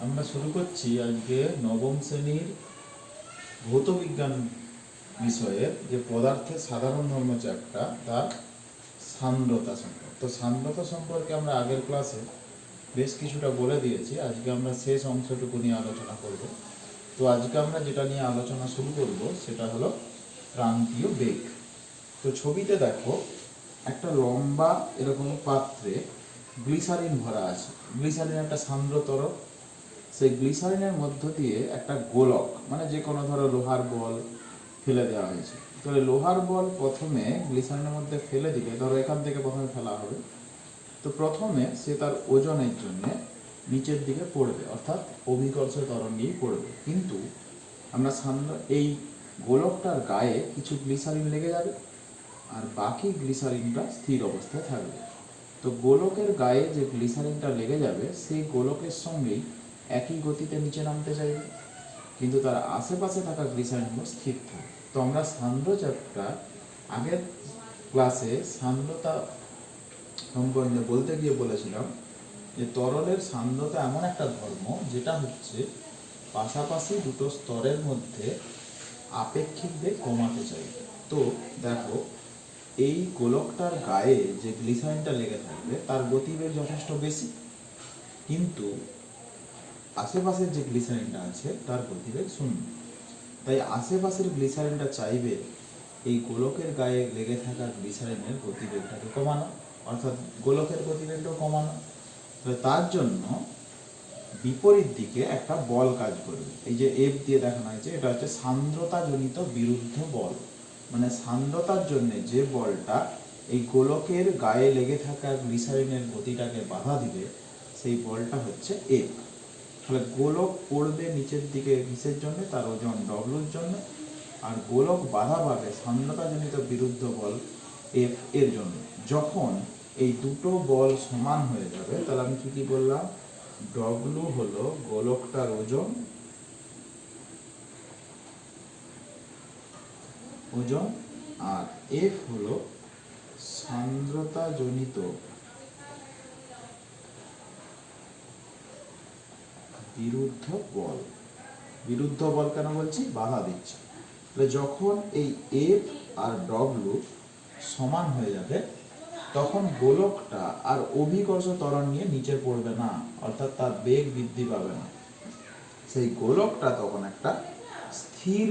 আমরা শুরু করছি আজকে নবম শ্রেণীর ভৌত বিজ্ঞান বিষয়ের যে পদার্থের সাধারণ ধর্ম চ্যাপ্টার তার সান্দ্রতা সম্পর্কে। তো সান্দ্রতা সম্পর্কে আমরা আগের ক্লাসে বেশ কিছুটা বলে দিয়েছি। আজকে আমরা শেষ অংশটুকু নিয়ে আলোচনা করব। তো আজকে আমরা যেটা নিয়ে আলোচনা শুরু করব সেটা হলো ক্রান্তীয় বেগ। তো ছবিতে দেখো একটা লম্বা এরকম পাত্রে গ্লিসারিন ভরা আছে। গ্লিসারিন একটা সান্দ্র তরল। সেই গ্লিসারিনের মধ্য দিয়ে একটা গোলক, মানে যে কোনো ধরো লোহার বল ফেলে দেওয়া হয়েছে। তাহলে লোহার বল প্রথমে গ্লিসারিনের মধ্যে ফেলে দিলে, ধরো এখান থেকে প্রথমে ফেলা হবে, তো প্রথমে সে তার ওজনের জন্য নিচের দিকে পড়বে, অর্থাৎ অভিকর্ষ ত্বরণ নিয়েই পড়বে। কিন্তু আমরা এই গোলকটার গায়ে কিছু গ্লিসারিন লেগে যাবে আর বাকি গ্লিসারিনটা স্থির অবস্থায় থাকবে। তো গোলকের গায়ে যে গ্লিসারিনটা লেগে যাবে সেই গোলকের সঙ্গেই একই গতিতে নিচে নামতে চাইবে, কিন্তু তার আশেপাশে থাকা গ্লিসারিনগুলো স্থির থাকে। তো আমরা সান্দ্র চ্যাপ্টার আগের ক্লাসে সান্দ্রতা সম্বন্ধে বলতে গিয়ে বলেছিলাম যে তরলের সান্দ্রতা এমন একটা ধর্ম যেটা হচ্ছে পাশাপাশি দুটো স্তরের মধ্যে আপেক্ষিক বেগ কমাতে চাই। তো দেখো এই গোলকটার গায়ে যে গ্লিসারিনটা লেগে থাকবে তার গতিবেগ যথেষ্ট বেশি, কিন্তু আশেপাশের যে গ্লিসারিনটা আছে তার গতিবেগ শূন্য। তাই আশেপাশের গ্লিসারিনটা চাইবে এই গোলকের গায়ে লেগে থাকা গ্লিসারিনের গতিবেগটাকে কমানো, অর্থাৎ গোলকের গতিবেগটাও কমানো। তো তার জন্য বিপরীত দিকে একটা বল কাজ করবে। এই যে এফ দিয়ে দেখানো হয়েছে, এটা হচ্ছে সান্দ্রতাজনিত বিরুদ্ধ বল। মানে সান্দ্রতার জন্য যে বলটা এই গোলকের গায়ে লেগে থাকা গ্লিসারিনের গতিটাকে বাধা দিবে সেই বলটা হচ্ছে এফ। তাহলে গোলক পড়বে নিচের দিকে কিসের জন্য? তার ওজন ডব্লুর জন্য। আর গোলক বাধা পাবে সান্দ্রতাজনিত বিরুদ্ধ বল এফ এর জন্য। যখন এই দুটো বল সমান হয়ে যাবে তাহলে আমি কি বললাম, ডব্লু হলো গোলকটার ওজন আর এফ হলো সান্দ্রতাজনিত বিরুদ্ধ বল। বিরুদ্ধ বল কেন বলছি? বাধা দিচ্ছে। তাহলে যখন এই এফ আর ডব্লু সমান হয়ে যাবে তখন গোলকটা আর অভিকর্ষ ত্বরণ নিয়ে নিচে পড়বে না, অর্থাৎ তার বেগ বৃদ্ধি পাবে না। সেই গোলকটা তখন একটা স্থির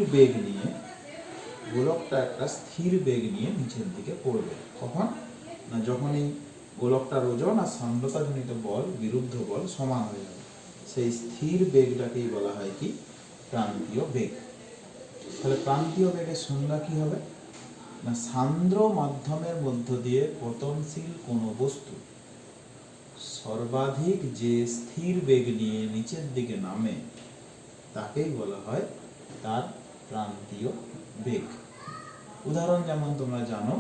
বেগ নিয়ে নিচের দিকে পড়বে। কখন না, যখন এই গোলকটার ওজন আর সান্দ্রতাজনিত বল বিরুদ্ধ বল সমান হয়ে যাবে। সেই স্থির বেগটাকেই বলা হয় কি? ক্রান্তীয় বেগ। তাহলে ক্রান্তীয় বেগের সংজ্ঞা কি হবে না, সান্দ্র মাধ্যমের মধ্য দিয়ে পতনশীল কোনো বস্তু সর্বাধিক যে স্থির বেগ নিয়ে নিচের দিকে নামে তাকেই বলা হয় তার ক্রান্তীয় বেগ। উদাহরণ যেমন তোমরা জানো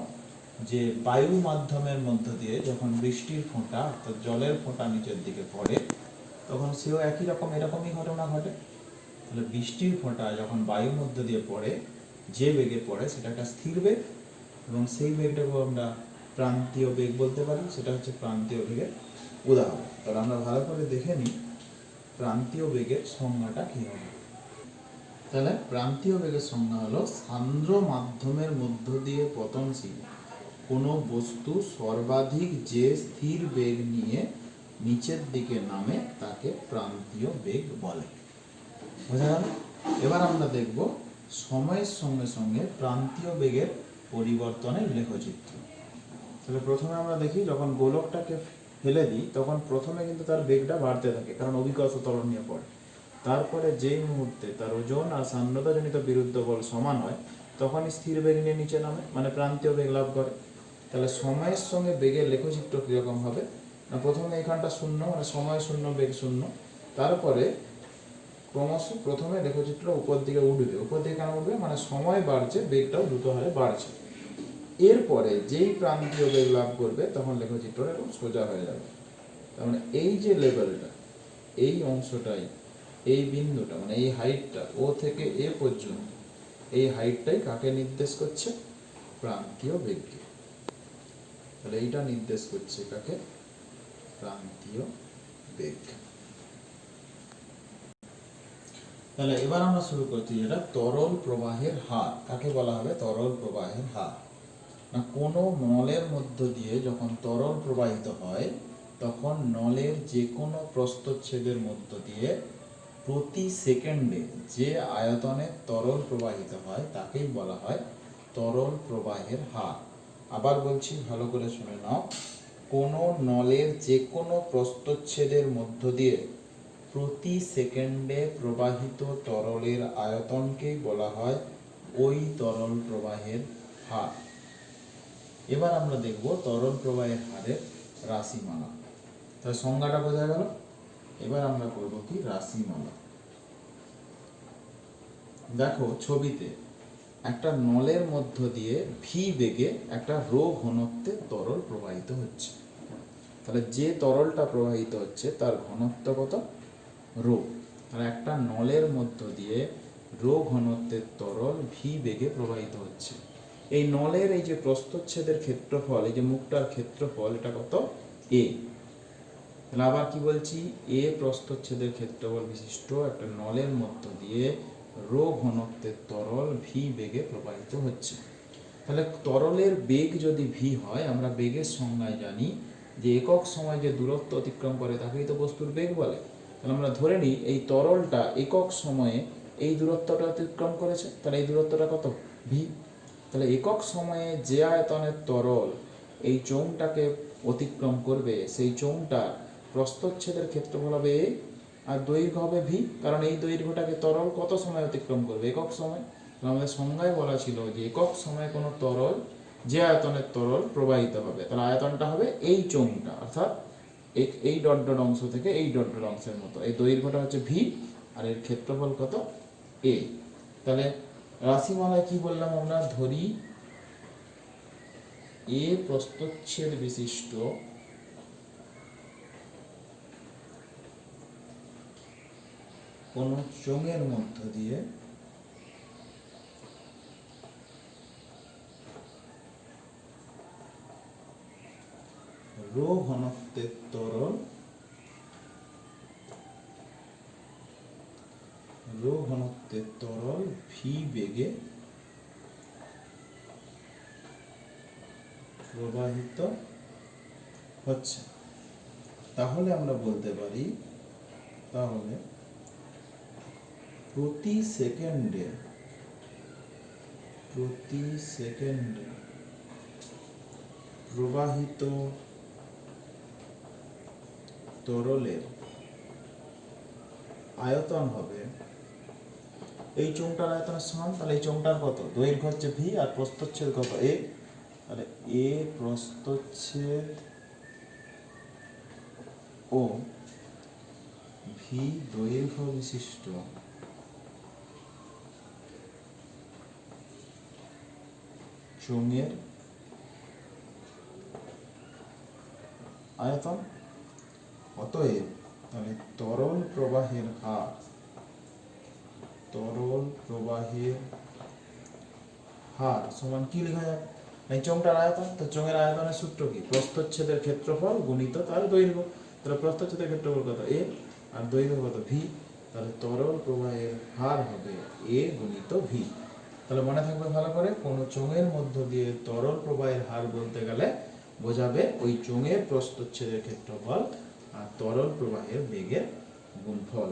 যে বায়ু মাধ্যমের মধ্য দিয়ে যখন বৃষ্টির ফোঁটা অর্থাৎ জলের ফোঁটা নিচের দিকে পড়ে তখন সেও এরকমই ঘটনা ঘটে। তাহলে বৃষ্টির ফোঁটা যখন বায়ুর মধ্য দিয়ে পড়ে যে বেগে পড়ে সেটা একটা স্থির বেগ, এবং সেই বেগটাকেও আমরা প্রান্তীয় বেগ বলতে পারি। সেটা হচ্ছে প্রান্তীয় বেগের উদাহরণ। তাহলে আমরা ভালো করে দেখে নিই প্রান্তীয় বেগের সংজ্ঞাটা কী হবে। তাহলে প্রান্তীয় বেগের সংজ্ঞা হলো সান্দ্র মাধ্যমের মধ্য দিয়ে পতনশীল কোনো বস্তু সর্বাধিক যে স্থির বেগ নিয়ে নিচের দিকে নামে তাকে প্রান্তীয় বেগ বলে। বোঝা গেল? এবার আমরা দেখব সময়ের সঙ্গে সঙ্গে প্রান্তীয় বেগের পরিবর্তনের লেখচিত্র। তাহলে প্রথমে আমরা দেখি যখন গোলকটাকে ফেলে দিই তখন প্রথমে কিন্তু তার বেগটা বাড়তে থাকে, কারণ অভিকর্ষ ত্বরণ নিয়ে পড়ে। তারপরে যেই মুহূর্তে তার ওজন আর সান্দ্রতাজনিত বিরুদ্ধ বল সমান হয় তখনই স্থির বেগ নিয়ে নিচে নামে, মানে প্রান্তীয় বেগ লাভ করে। তাহলে সময়ের সঙ্গে বেগের লেখচিত্র কীরকম হবে না, প্রথমে এখানটা শূন্য, মানে সময় শূন্য বেগ শূন্য। তারপরে ক্রমশ প্রথমে লেখচিত্র উপর দিকে উঠবে। উপর দিকে কেন উঠবে? মানে সময় বাড়ছে, বেগটাও দ্রুত হারে বাড়ছে। এরপরে যেই প্রান্তীয় বেগ লাভ করবে তখন লেখচিত্রটা এরকম সোজা হয়ে যাবে। তার মানে এই যে লেভেলটা, এই অংশটাই, এই বিন্দুটা, মানে এই হাইটটা ও থেকে এ পর্যন্ত, এই হাইটটাই কাকে নির্দেশ করছে? প্রান্তীয় বেগকে। তাহলে এইটা নির্দেশ করছে কাকে? প্রান্তীয় বেগ। তাহলে এবার আমরা শুরু করছি যেটা তরল প্রবাহের হার। কাকে বলা হবে তরল প্রবাহের হার? না, কোনো নলের মধ্য দিয়ে যখন তরল প্রবাহিত হয় তখন নলের যে কোনো প্রস্থচ্ছেদের মধ্য দিয়ে প্রতি সেকেন্ডে যে আয়তনে তরল প্রবাহিত হয় তাকেই বলা হয় তরল প্রবাহের হার। আবার বলছি, ভালো করে শুনে নাও। কোনো নলের যে কোনো প্রস্থচ্ছেদের মধ্য দিয়ে প্রতি সেকেন্ডে প্রবাহিত তরলের আয়তনকেই বলা হয় ওই তরল প্রবাহের হার। এবার আমরা দেখব তরল প্রবাহের হারের রাশিমালা। তাহলে সংজ্ঞাটা বোঝা গেল। এবার আমরা করব কি রাশিমালা। দেখো ছবিতে একটা নলের মধ্য দিয়ে ভি বেগে একটা রো ঘনত্বে তরল প্রবাহিত হচ্ছে। তাহলে যে তরলটা প্রবাহিত হচ্ছে তার ঘনত্ব কত? রো। তাহলে একটা নলের মধ্য দিয়ে রো ঘনত্বের তরল ভি বেগে প্রবাহিত হচ্ছে। এই নলের এই যে প্রস্থচ্ছেদের ক্ষেত্রফল, এই যে মুখটার ক্ষেত্রফল, এটা কত? এ। তাহলে আবার কি বলছি, এ প্রস্থচ্ছেদের ক্ষেত্রফল বিশিষ্ট একটা নলের মধ্য দিয়ে রো ঘনত্বের তরল ভি বেগে প্রবাহিত হচ্ছে। তাহলে তরলের বেগ যদি ভি হয়, আমরা বেগের সংজ্ঞায় জানি যে একক সময় যে দূরত্ব অতিক্রম করে তাকেই তো বস্তুর বেগ বলে। তাহলে আমরা ধরে নিই এই তরলটা একক সময়ে এই দূরত্বটা অতিক্রম করেছে, তাহলে এই দূরত্বটা কত? ভি। তাহলে একক সময়ে যে আয়তনের তরল এই চোঙটাকে অতিক্রম করবে সেই চোঙটার প্রস্থচ্ছেদের ক্ষেত্রফল হবে এ, আর দৈর্ঘ্য হবে ভি, কারণ এই দৈর্ঘ্যটাকে তরল কত সময় অতিক্রম করবে? একক সময়। আমাদের সংজ্ঞায় বলা ছিল যে একক সময়ে কোনো তরল যে আয়তনের তরল প্রবাহিত হবে, তাহলে আয়তনটা হবে এই চোঙটা, অর্থাৎ এই ডট ডট অংশ থেকে এই ডট ডট অংশের মতো। এই দৈর্ঘ্যটা হচ্ছে ভি আর এর ক্ষেত্রফল কত? এ। তাহলে রাশিমালায় কি বললাম আমরা? ধরি এ প্রস্থচ্ছেদ বিশিষ্ট কোন চোঙের মধ্য দিয়ে রো ঘনত্বের তরল ভি বেগে প্রবাহিত হচ্ছে। তাহলে আমরা বলতে পারি, তাহলে প্রতি সেকেন্ডে প্রবাহিত তরলের আয়তন হবে এই চোঙটার আয়তনের সমান। তাহলে এই চোঙটার কত? দৈর্ঘ্য হচ্ছে ভি আর প্রস্থচ্ছেদ কত? এ। তাহলে এ প্রস্থচ্ছেদ ও ভি দৈর্ঘ্য বিশিষ্ট চোঙের আয়তন। অতএব তাহলে তরল প্রবাহের হার সমান কি লেখা যাবে? এই চোঙটার আয়তন, তো চোঙের আয়তনের সূত্র কি? প্রস্থচ্ছেদের ক্ষেত্রফল গুণিত তার দৈর্ঘ্য। তাহলে প্রস্থচ্ছেদের ক্ষেত্রফল কত? এ, আর দৈর্ঘ্য কত? ভি। তাহলে তরল প্রবাহের হার হবে এ গুণিত ভি। তাহলে মনে থাকবে ভালো করে, কোনো চোঙের মধ্য দিয়ে তরল প্রবাহের হার বলতে গেলে বোঝাবে ওই চোঙের প্রস্থচ্ছেদের ক্ষেত্রফল আর তরল প্রবাহের বেগের গুণফল।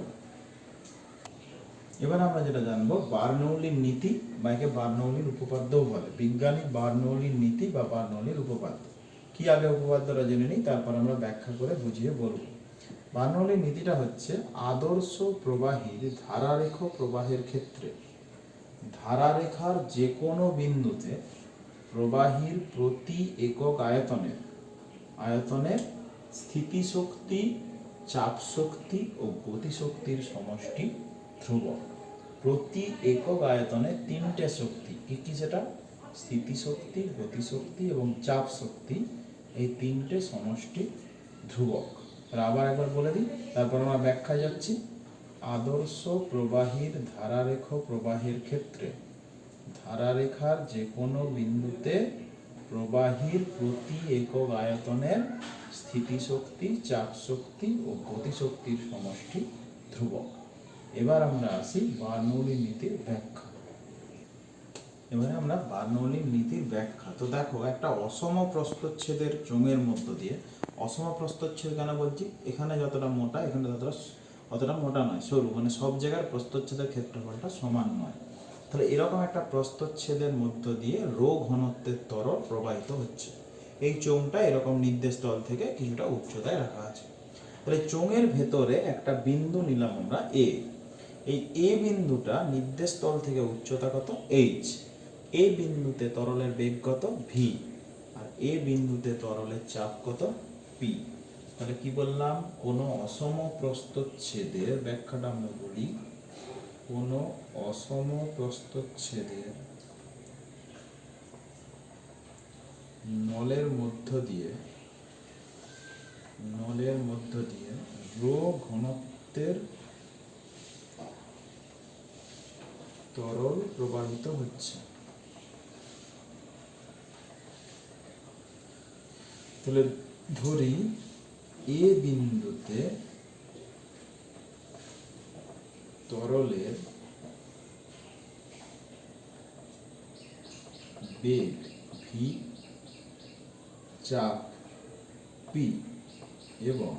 এবার আমরা যেটা জানবো বার্নৌলির নীতি, বা একে বার্নৌলির উপপাদ্যও বলে। বিজ্ঞানী বার্নৌলির নীতি বা বার্নৌলির উপপাদ্য কি, আগে উপপাদ্যটা জেনে নিই, তারপর আমরা ব্যাখ্যা করে বুঝিয়ে বলবো। বার্নৌলির নীতিটা হচ্ছে আদর্শ প্রবাহীর ধারারেখ প্রবাহের ক্ষেত্রে ধারারেখার যে কোনো বিন্দুতে প্রবাহীর প্রতি একক আয়তনের স্থিতিশক্তি, চাপ শক্তি ও গতিশক্তির সমষ্টি ধ্রুবক। প্রতি একক আয়তনে তিনটে শক্তি, কি সেটা? স্থিতিশক্তি, গতিশক্তি এবং চাপ শক্তি, এই তিনটে সমষ্টি ধ্রুবক। আবার একবার বলে দিই, তারপর আমরা ব্যাখ্যায় যাচ্ছি। আদর্শ প্রবাহীর ধারারেখ প্রবাহের ক্ষেত্রে ধারারেখার যে কোনো বিন্দুতে প্রবাহীর প্রতি একক আয়তনের স্থিতিশক্তি, চাপ শক্তি ও গতিশক্তির সমষ্টি ধ্রুবক। এবার আমরা আসি বার্নৌলির নীতির ব্যাখ্যা। এবারে আমরা বার্নৌলির নীতির ব্যাখ্যা। তো দেখো, একটা অসম প্রস্থচ্ছেদের চোঙের মধ্য দিয়ে, অসম প্রস্থচ্ছেদ কেন বলছি, এখানে যতটা মোটা এখানে অতটা মোটা নয়, সরু, মানে সব জায়গার প্রস্থচ্ছেদের ক্ষেত্রফলটা সমান নয়। তাহলে এরকম একটা প্রস্থচ্ছেদের মধ্য দিয়ে রো ঘনত্বের তরল প্রবাহিত হচ্ছে। এই চোঙটা এরকম নির্দেশ তল থেকে কিছুটা উচ্চতায় রাখা আছে। তাহলে চোঙের ভেতরে একটা বিন্দু নিলাম আমরা এ। এই এ বিন্দুটা নির্দেশ তল থেকে উচ্চতা কত, এইচ। এ বিন্দুতে তরলের বেগ কত, ভি। আর এ বিন্দুতে তরলের চাপ কত, পি। তাহলে কি বললাম, কোনো অসম প্রস্থচ্ছেদের ব্যাখ্যাটা আমরা বলি, কোনো অসম প্রস্থচ্ছেদের নলের মধ্য দিয়ে রো ঘনত্বের তরল প্রবাহিত হচ্ছে। তাহলে ধরি এ বিন্দুতে তরলের বেগ ভি, চাপ পি এবং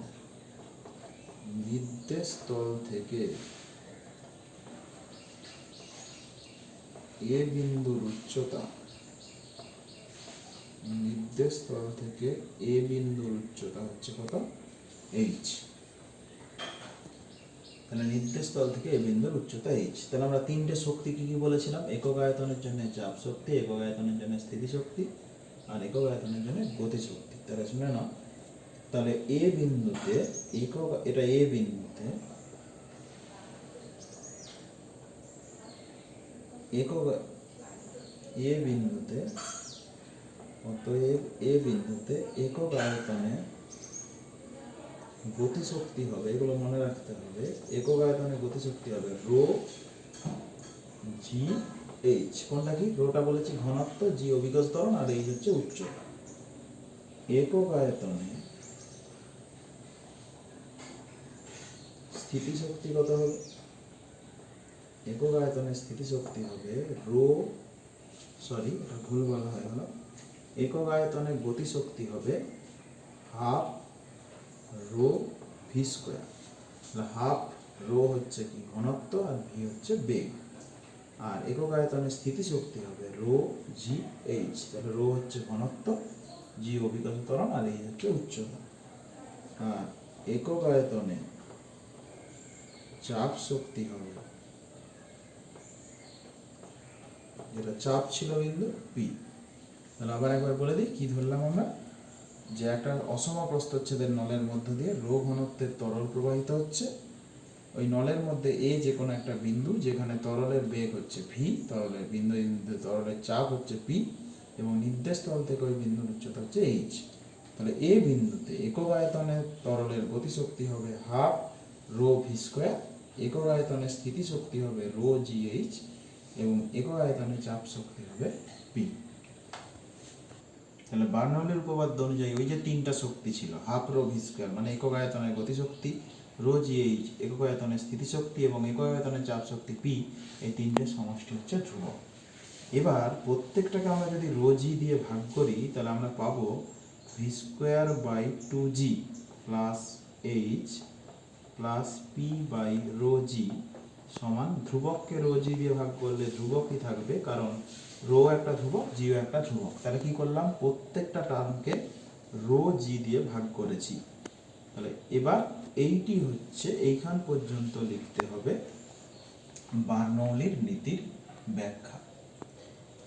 নির্দেশ তল থেকে এ বিন্দুর উচ্চতা, নির্দেশ তল থেকে এ বিন্দুর উচ্চতা হচ্ছে কত, এইচ। তাহলে নির্দেশ তল থেকে এ বিন্দুর উচ্চতা এইচ। তাহলে আমরা তিনটে শক্তি কি কি বলেছিলাম, একক আয়তনের জন্য চাপ শক্তি, একক আয়তনের জন্য স্থিতি শক্তি, আর একক আয়তনের জন্য গতি শক্তি। তাহলে শুনে নাও, তাহলে এ বিন্দুতে একক, এটা এ বিন্দুতে একক, এ বিন্দুতে, অতএব এ বিন্দুতে একক আয়তনে গতিশক্তি হবে, এগুলো মনে রাখতে হবে, একক আয়তনে গতিশক্তি হবে রো জি এইচ। কোনটা কি, রোটা বলেছি ঘনত্ব, জি অভিকর্ষ ত্বরণ, আর এইচ হচ্ছে উচ্চতা। একক আয়তনে স্থিতিশক্তি কত হবে, একক আয়তনে স্থিতিশক্তি হবে রো, সরি এটা ভুল বলা হয়ে গেল, একক আয়তনে গতিশক্তি হবে half rho v square. Half rho হচ্ছে কি ঘনত্ব, আর ভি হচ্ছে বেগ। আর একক আয়তনে স্থিতিশক্তি হবে রো জি এইচ। তাহলে রো হচ্ছে ঘনত্ব, জি অভিকর্ষ ত্বরণ, আর এইচ হচ্ছে উচ্চতা। আর একক আয়তনে চাপ শক্তি হবে, যেটা চাপ ছিল বিন্দু পি। তাহলে আবার একবার বলে দিই, কি ধরলাম আমরা, যে একটা অসম প্রস্থচ্ছেদের নলের মধ্য দিয়ে রো ঘনত্বের তরল প্রবাহিত হচ্ছে। ওই নলের মধ্যে এ যে কোনো একটা বিন্দু, যেখানে তরলের বেগ হচ্ছে ভি, তরলের বিন্দু তরলের চাপ হচ্ছে পি, এবং নির্দেশ তল থেকে ওই বিন্দুর উচ্চতা হচ্ছে এইচ। তাহলে এ বিন্দুতে একক আয়তনে তরলের গতিশক্তি হবে হাফ রো ভি স্কোয়ার, একক আয়তনে স্থিতিশক্তি হবে রো জি এইচ, এবং একক আয়তনে চাপ শক্তি হবে পি। তাহলে বার্নৌলির উপপাদ্য অনুযায়ী ওই যে তিনটা শক্তি ছিল, হাফ রো ভি স্কোয়ার মানে একক আয়তনের গতিশক্তি, রো জি এইচ একক আয়তনের স্থিতিশক্তি, এবং একক আয়তনের চাপ শক্তি পি, এই তিনটে সমষ্টি হচ্ছে ধ্রুবক। এবার প্রত্যেকটাকে আমরা যদি রো জি দিয়ে ভাগ করি, তাহলে আমরা পাবো V square by two G plus H plus P by rho G সমান, ধ্রুবককে রো জি দিয়ে ভাগ করলে ধ্রুবকই থাকবে, কারণ রো একটা ধ্রুবক, জিও একটা ধ্রুবক। তাহলে কি করলাম, প্রত্যেকটা টার্মকে রো জি দিয়ে ভাগ করেছি। তাহলে এবার এইটি হচ্ছে, এইখান পর্যন্ত লিখতে হবে বার্নৌলির নীতির ব্যাখ্যা।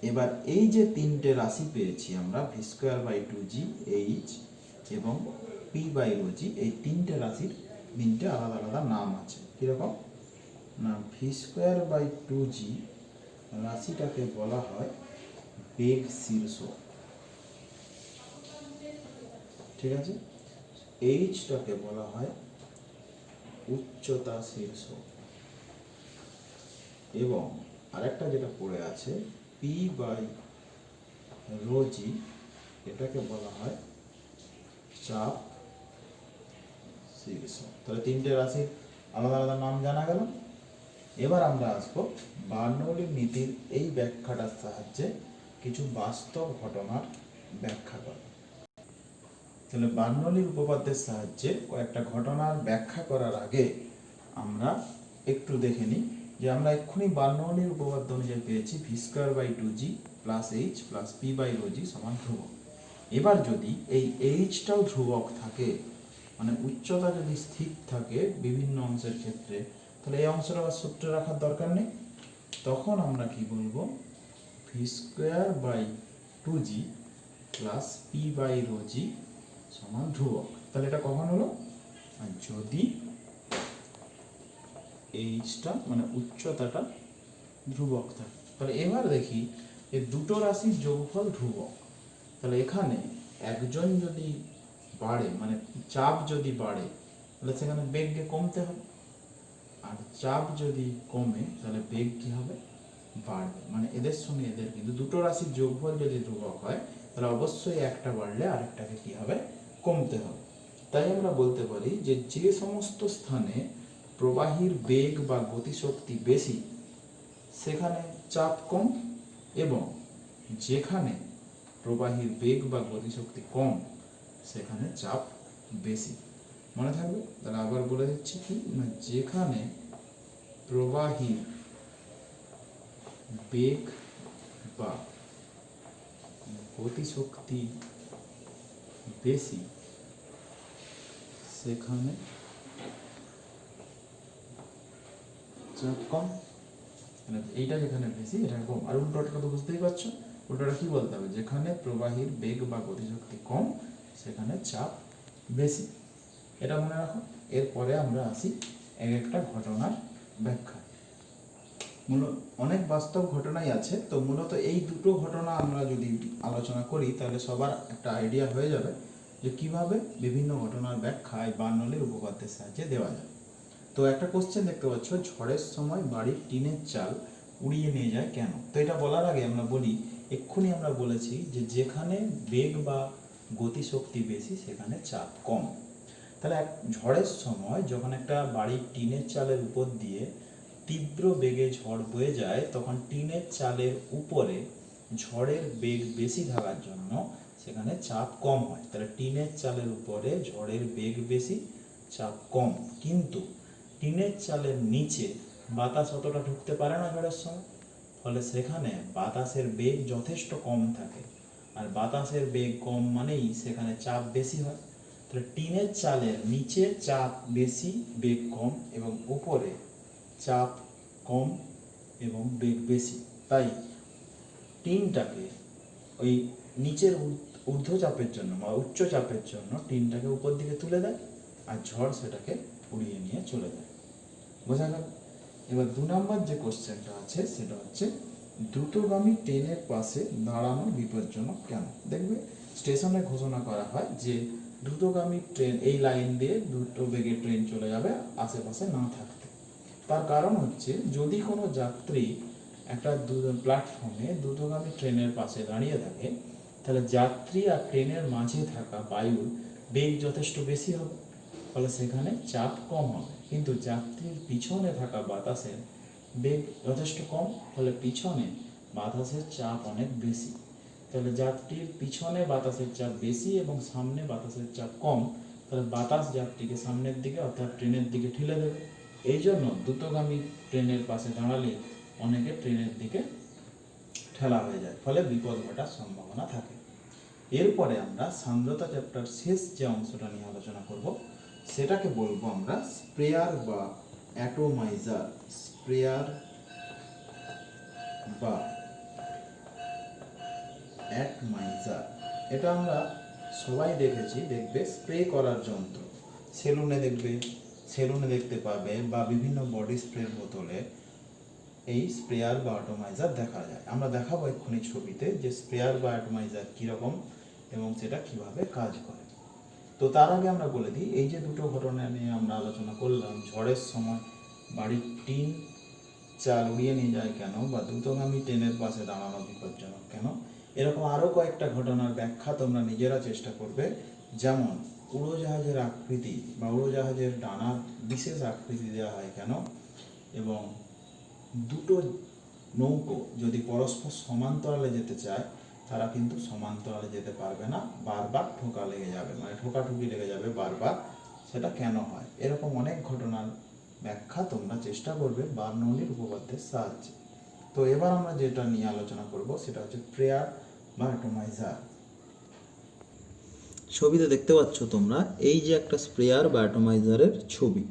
এবার এই যে তিনটে রাশি পেয়েছি আমরা, v square by two g, h এবং পি বাই রো জি, এই তিনটে রাশির তিনটে আলাদা আলাদা নাম আছে। কীরকম না, ভি স্কোয়ার বাই টু জি রাশিটাকে বলা হয় বেগ শীর্ষ, ঠিক আছে। এইচটাকে বলা হয় উচ্চতা শীর্ষ, এবং আরেকটা যেটা পড়ে আছে পি বাই রো জি, এটাকে বলা হয় চাপ শীর্ষ। তাহলে তিনটে রাশির আলাদা আলাদা নাম জানা গেল। এবার আমরা আসবো বার্নৌলির নীতির এই ব্যাখ্যাটার সাহায্যে কিছু বাস্তব ঘটনার ব্যাখ্যা করা। তাহলে বার্নৌলির উপপাদ্যের সাহায্যে কয়েকটা ঘটনার ব্যাখ্যা করার আগে আমরা একটু দেখে নিই যে আমরা এক্ষুনি বার্নৌলির উপপাদ্য অনুযায়ী পেয়েছি v²/2g plus h plus p/ρg সমান ধ্রুবক। এবার যদি এই এইচটাও ধ্রুবক থাকে, মানে উচ্চতা যদি স্থির থাকে বিভিন্ন অংশের ক্ষেত্রে, তাহলে এই অংশটা আবার সূত্রে রাখার দরকার নেই। তখন আমরা কি বলবো, v²/2g প্লাস p/ρg সমান ধ্রুবক। তাহলে এটা কখন হলো, আর যদি এইচটা মানে উচ্চতাটা ধ্রুবক থাকে। তাহলে এবার দেখি এই দুটো রাশির যোগফল ধ্রুবক, তাহলে এখানে একজন যদি বাড়ে মানে চাপ যদি বাড়ে তাহলে সেখানে বেগকে কমতে হবে, আর চাপ যদি কমে তাহলে বেগ কি হবে, বাড়বে। মানে এদের সঙ্গে এদের কিন্তু দুটো রাশির যোগফল যদি ধ্রুবক হয় তাহলে অবশ্যই একটা বাড়লে আরেকটাকে কি হবে, কমতে হবে। তাই আমরা বলতে পারি যে যে সমস্ত স্থানে প্রবাহীর বেগ বা গতিশক্তি বেশি সেখানে চাপ কম, এবং যেখানে প্রবাহীর বেগ বা গতিশক্তি কম সেখানে চাপ বেশি। মনে থাকবে? তাহলে আবার বলে দিচ্ছি কি না, যেখানে প্রবাহীর বেগ বা গতিশক্তি বেশি সেখানে চাপ কম। এইটা যেখানে বেশি এটা কম। আর উল্টোটা তো বুঝতেই পারছো, উল্টোটা কি বলতে হবে, যেখানে প্রবাহীর বেগ বা গতিশক্তি কম সেখানে চাপ বেশি। এটা মনে রাখো। এরপরে আমরা আসি এক একটা ঘটনার ব্যাখ্যা। মূলত অনেক বাস্তব ঘটনাই আছে, তো মূলত এই দুটো ঘটনা আমরা যদি আলোচনা করি তাহলে সবার একটা আইডিয়া হয়ে যাবে যে কিভাবে বিভিন্ন ঘটনার ব্যাখ্যা এই বার্নৌলির উপপাদ্যের সাহায্যে দেওয়া যায়। তো একটা কোশ্চেন দেখতে পাচ্ছ, ঝড়ের সময় বাড়ির টিনের চাল উড়িয়ে নিয়ে যায় কেন? তো এটা বলার আগে আমরা বলি, এক্ষুনি আমরা বলেছি যে যেখানে বেগ বা গতিশক্তি বেশি সেখানে চাপ কম। তাহলে এক ঝড়ের সময় যখন একটা বাড়ির টিনের চালের উপর দিয়ে তীব্র বেগে ঝড় বয়ে যায় তখন টিনের চালের উপরে ঝড়ের বেগ বেশি থাকার জন্য সেখানে চাপ কম হয়। তাহলে টিনের চালের উপরে ঝড়ের বেগ বেশি, চাপ কম। কিন্তু টিনের চালের নিচে বাতাস অতটা ঢুকতে পারে না ঝড়ের সময়, ফলে সেখানে বাতাসের বেগ যথেষ্ট কম থাকে। আর বাতাসের বেগ কম মানেই সেখানে চাপ বেশি হয়। তাহলে টিনের চালের নিচে চাপ বেশি, বেগ কম, এবং উপরে চাপ কম এবং বেগ বেশি। তাই টিনটাকে ওই নিচের ঊর্ধ্বচাপের জন্য বা উচ্চ চাপের জন্য টিনটাকে উপর দিকে তুলে দেয়, আর ঝড় সেটাকে উড়িয়ে নিয়ে চলে যায়। বোঝা গেল? এবার 2 নম্বর যে কোশ্চেনটা আছে সেটা হচ্ছে, দ্রুতগামী ট্রেনের পাশে দাঁড়ানো বিপজ্জনক কেন? দেখবে স্টেশনে ঘোষণা করা হয় যে দ্রুতগামী ট্রেন এই লাইন দিয়ে দ্রুত বেগে ট্রেন চলে যাবে আশেপাশে না থাকতে। তার কারণ হচ্ছে যদি কোনো যাত্রী একটা প্ল্যাটফর্মে দ্রুতগামী ট্রেনের পাশে দাঁড়িয়ে থাকে তাহলে যাত্রী আর ট্রেনের মাঝে থাকা বায়ুর বেগ যথেষ্ট বেশি হবে, ফলে সেখানে চাপ কম হবে। কিন্তু যাত্রীর পিছনে থাকা বাতাসের বেগ যথেষ্ট কম, ফলে পিছনে বাতাসের চাপ অনেক বেশি। তাহলে যাত্রীর পিছনে বাতাসের চাপ বেশি এবং সামনে বাতাসের চাপ কম, তাহলে বাতাস যাত্রীকে সামনের দিকে অর্থাৎ ট্রেনের দিকে ঠেলে দেবে। এই জন্য দ্রুতগামী ট্রেনের পাশে দাঁড়ালে অনেকে ট্রেনের দিকে ঠেলা হয়ে যায়, ফলে বিপদ ঘটার সম্ভাবনা থাকে। এরপরে আমরা সান্দ্রতা চ্যাপ্টার শেষ যে অংশটা নিয়ে আলোচনা করব সেটাকে বলবো আমরা স্প্রেয়ার বা অ্যাটোমাইজার। স্প্রেয়ার বা অ্যাটমাইজার, এটা আমরা সবাই দেখেছি, দেখবে স্প্রে করার যন্ত্র সেলুনে দেখতে পাবে, বা বিভিন্ন বডি স্প্রের বোতলে এই স্প্রেয়ার বা অ্যাটোমাইজার দেখা যায়। আমরা দেখাবো এক্ষুনি ছবিতে যে স্প্রেয়ার বা অ্যাটোমাইজার কীরকম এবং সেটা কিভাবে কাজ করে। তো তার আগে আমরা বলে দিই, এই যে দুটো ঘটনা নিয়ে আমরা আলোচনা করলাম, ঝড়ের সময় বাড়ির টিন চাল উড়িয়ে নিয়ে যায় কেন, বা দ্রুতগামী ট্রেনের পাশে দাঁড়ানো বিপজ্জনক কেন, এরকম আরও কয়েকটা ঘটনার ব্যাখ্যা তোমরা নিজেরা চেষ্টা করবে। যেমন উড়োজাহাজের আকৃতি বা উড়োজাহাজের ডানার বিশেষ আকৃতি দেওয়া হয় কেন, এবং দুটো নৌকো যদি পরস্পর সমান্তরালে যেতে চায় তারা কিন্তু সমান্তরালে যেতে পারবে না, বারবার ঠোকা লেগে যাবে, মানে ঠোকাঠুকি লেগে যাবে বারবার। সেটা কেন হয়? এরকম অনেক ঘটনার ব্যাখ্যা তোমরা চেষ্টা করবে বার্নৌলির উপপাদ্যের সাহায্যে। তো এবার আমরা যেটা নিয়ে আলোচনা করব সেটা হচ্ছে স্প্রেয়ার বা অ্যাটমাইজার। ছবিতে দেখতে পাচ্ছ তোমরা এই যে একটা স্প্রেয়ার বা অ্যাটমাইজারের ছবি।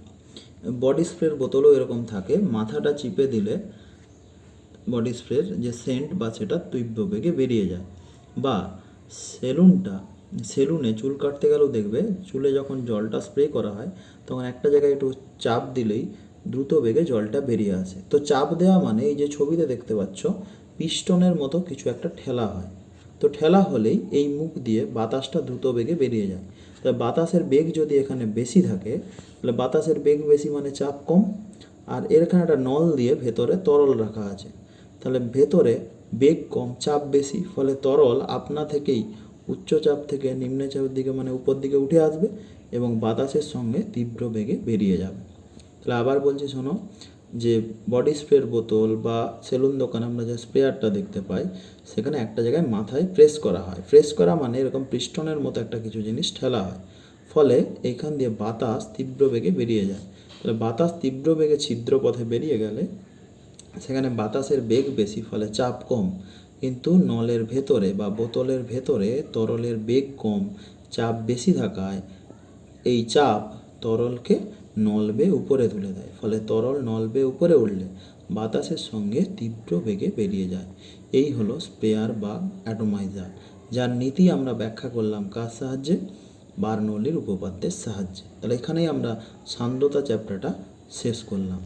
বডি স্প্রের বোতলও এরকম থাকে, মাথাটা চিপে দিলে বডি স্প্রের যে সেন্ট বা সেটা তীব্র বেগে বেরিয়ে যায়। বা সেলুনে চুল কাটতে গেলেও দেখবে চুলে যখন জলটা স্প্রে করা হয় তখন একটা জায়গায় একটু চাপ দিলেই দ্রুত বেগে জলটা বেরিয়ে আসে। তো চাপ দেওয়া মানে এই যে ছবিতে দেখতে পাচ্ছ পিস্টনের মতো কিছু একটা ঠেলা হয়। তো ঠেলা হলেই এই মুখ দিয়ে বাতাসটা দ্রুত বেগে বেরিয়ে যায়। তাই বাতাসের বেগ যদি এখানে বেশি থাকে তাহলে বাতাসের বেগ বেশি মানে চাপ কম। আর এখানে একটা নল দিয়ে ভেতরে তরল রাখা আছে, তাহলে ভেতরে বেগ কম চাপ বেশি, ফলে তরল আপনা থেকেই উচ্চ চাপ থেকে নিম্ন চাপের দিকে মানে উপর দিকে উঠে আসবে এবং বাতাসের সঙ্গে তীব্র বেগে বেরিয়ে যাবে। তাহলে আবার বলছি শোনো, যে বডি স্প্রের বোতল বা সেলুন দোকানে আমরা যে স্প্রেয়ারটা দেখতে পাই সেখানে একটা জায়গায় মাথায় প্রেস করা হয়। প্রেস করা মানে এরকম পিস্টনের মতো একটা কিছু জিনিস ঠেলা হয়, ফলে এইখান দিয়ে বাতাস তীব্র বেগে বেরিয়ে যায়। তাহলে বাতাস তীব্র বেগে ছিদ্র পথে বেরিয়ে গেলে সেখানে বাতাসের বেগ বেশি, ফলে চাপ কম, কিন্তু নলের ভেতরে বা বোতলের ভেতরে তরলের বেগ কম, চাপ বেশি থাকায় এই চাপ তরলকে নল বেয়ে উপরে তুলে দেয়। ফলে তরল নল বেয়ে উপরে উঠলে বাতাসের সঙ্গে তীব্র বেগে বেরিয়ে যায়। এই হলো স্প্রেয়ার বা অ্যাটমাইজার, যার নীতি আমরা ব্যাখ্যা করলাম কার সাহায্যে? বার্নৌলির উপপাদ্যের সাহায্যে। তাহলে এখানেই আমরা সান্দ্রতা চ্যাপ্টারটা শেষ করলাম।